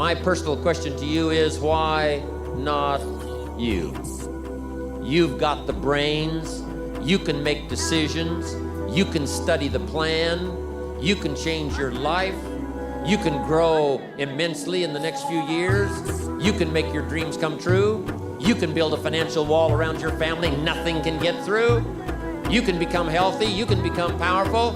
My personal question to you is, why not you? You've got the brains, you can make decisions, you can study the plan, you can change your life, you can grow immensely in the next few years, you can make your dreams come true, you can build a financial wall around your family nothing can get through, you can become healthy, you can become powerful.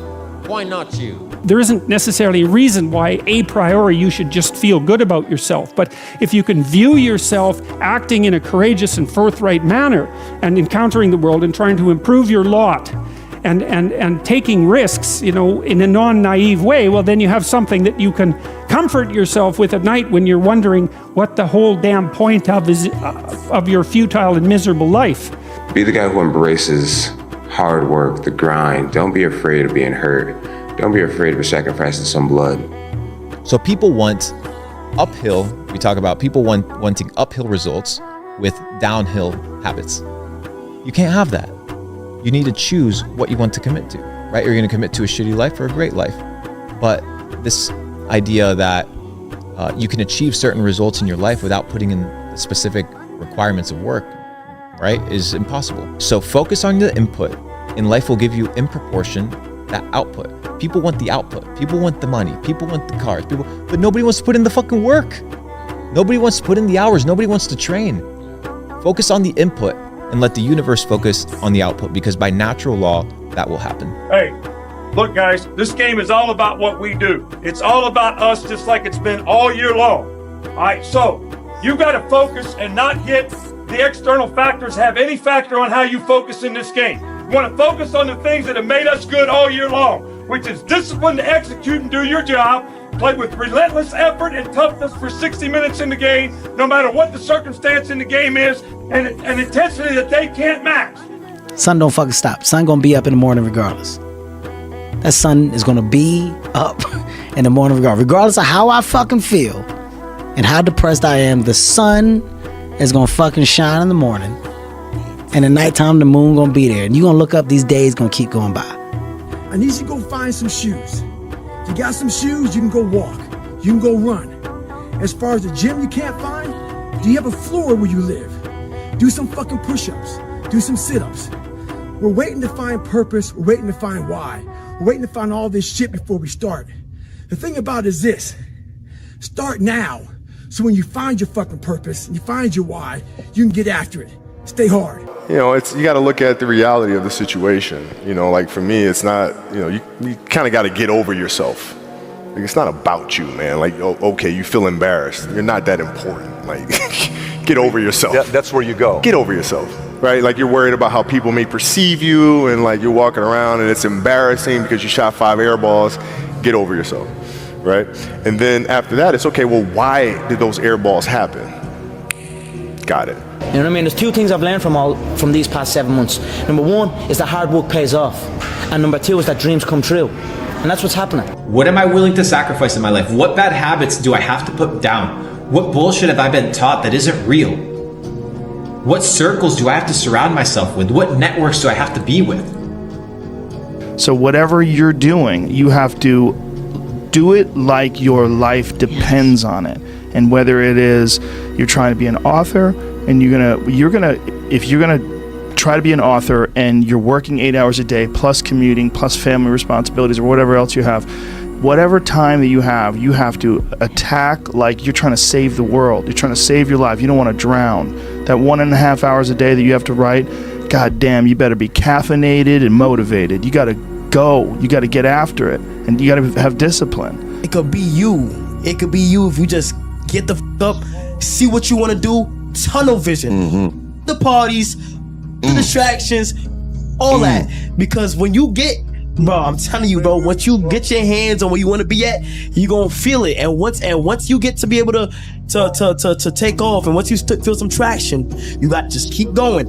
Why not you? There isn't necessarily a reason why a priori you should just feel good about yourself, but if you can view yourself acting in a courageous and forthright manner and encountering the world and trying to improve your lot and taking risks, you know, in a non-naive way, well, then you have something that you can comfort yourself with at night when you're wondering what the whole damn point of your futile and miserable life. Be the guy who embraces hard work, the grind. Don't be afraid of being hurt. Don't be afraid of sacrificing some blood. So people want uphill, we talk about people wanting uphill results with downhill habits. You can't have that. You need to choose what you want to commit to, right? You're going to commit to a shitty life or a great life. But this idea that you can achieve certain results in your life without putting in the specific requirements of work, right, is impossible. So focus on the input, and life will give you in proportion that output. People want the output. People want the money. People want the cars. But nobody wants to put in the fucking work. Nobody wants to put in the hours. Nobody wants to train. Focus on the input and let the universe focus on the output, because by natural law, that will happen. Hey, look guys, this game is all about what we do. It's all about us, just like it's been all year long. All right, so you got to focus and not get the external factors have any factor on how you focus in this game. You want to focus on the things that have made us good all year long, which is discipline to execute and do your job, play with relentless effort and toughness for 60 minutes in the game, no matter what the circumstance in the game is, and an intensity that they can't match. Sun don't fucking stop. Sun gonna be up in the morning regardless. That sun is gonna be up in the morning regardless of how I fucking feel and how depressed I am. The sun is gonna fucking shine in the morning, and at nighttime the moon gonna be there, and you gonna look up, these days gonna keep going by. I need you to go find some shoes. If you got some shoes, you can go walk, you can go run. As far as the gym you can't find, do you have a floor where you live? Do some fucking push-ups, do some sit-ups. We're waiting to find purpose, we're waiting to find why. We're waiting to find all this shit before we start. The thing about it is this, start now. So when you find your fucking purpose and you find your why, you can get after it. Stay hard. You know, you got to look at the reality of the situation. You know, like for me, it's not, you know, you kind of got to get over yourself. Like, it's not about you, man. Like, okay, you feel embarrassed. You're not that important. Like, get over yourself. That's where you go. Get over yourself, right? Like, you're worried about how people may perceive you, and like you're walking around and it's embarrassing because you shot 5 air balls. Get over yourself, right? And then after that, it's okay, well, why did those air balls happen? Got it. You know what I mean? There's 2 things I've learned from these past 7 months. Number 1 is that hard work pays off. And number 2 is that dreams come true. And that's what's happening. What am I willing to sacrifice in my life? What bad habits do I have to put down? What bullshit have I been taught that isn't real? What circles do I have to surround myself with? What networks do I have to be with? So whatever you're doing, you have to do it like your life depends on it. And whether it is you're trying to be an author, and if you're gonna try to be an author and you're working 8 hours a day plus commuting plus family responsibilities or whatever else you have, whatever time that you have to attack like you're trying to save the world. You're trying to save your life. You don't want to drown. That 1.5 hours a day that you have to write, god damn, you better be caffeinated and motivated. You gotta go. You gotta get after it, and you gotta have discipline. It could be you. It could be you if you just get the f up, see what you want to do, tunnel vision. The parties, the distractions, all that. Because when you get, bro, I'm telling you, bro, once you get your hands on where you want to be at, you gonna feel it. And once you get to be able to take off, and once you feel some traction, you got to just keep going.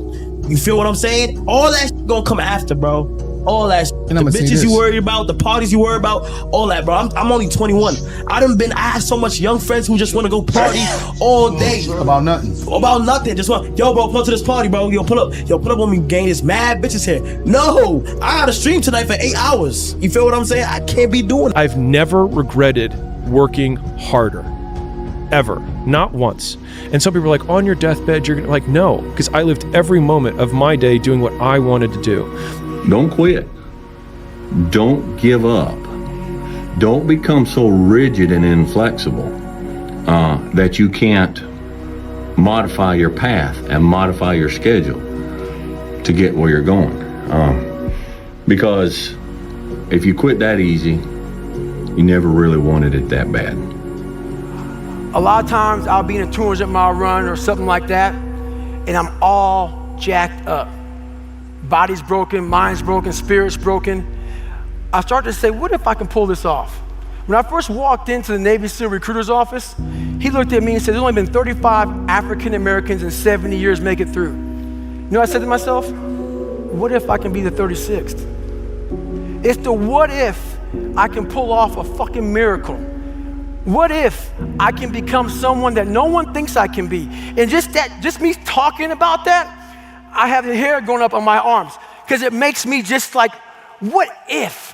You feel what I'm saying? All that gonna come after, bro. All that the bitches you worried about, the parties you worry about, all that, bro. I'm only 21. I have so much young friends who just want to go party all day. About nothing. Just want, yo, bro, pull up to this party, bro. Yo, pull up on me, gang. There's mad bitches here. No, I got a stream tonight for 8 hours. You feel what I'm saying? I can't be doing it. I've never regretted working harder. ever, not once. And some people are like, on your deathbed, you're like, no, because I lived every moment of my day doing what I wanted to do. Don't quit. Don't give up. Don't become so rigid and inflexible that you can't modify your path and modify your schedule to get where you're going. Because if you quit that easy, you never really wanted it that bad. A lot of times I'll be in a 200-mile run or something like that, and I'm all jacked up. Body's broken, mind's broken, spirit's broken. I start to say, what if I can pull this off? When I first walked into the Navy SEAL recruiter's office, he looked at me and said, there's only been 35 African Americans in 70 years make it through. You know what I said to myself? What if I can be the 36th? It's the what if I can pull off a fucking miracle. What if I can become someone that no one thinks I can be? And just me talking about that, I have the hair going up on my arms because it makes me just like, what if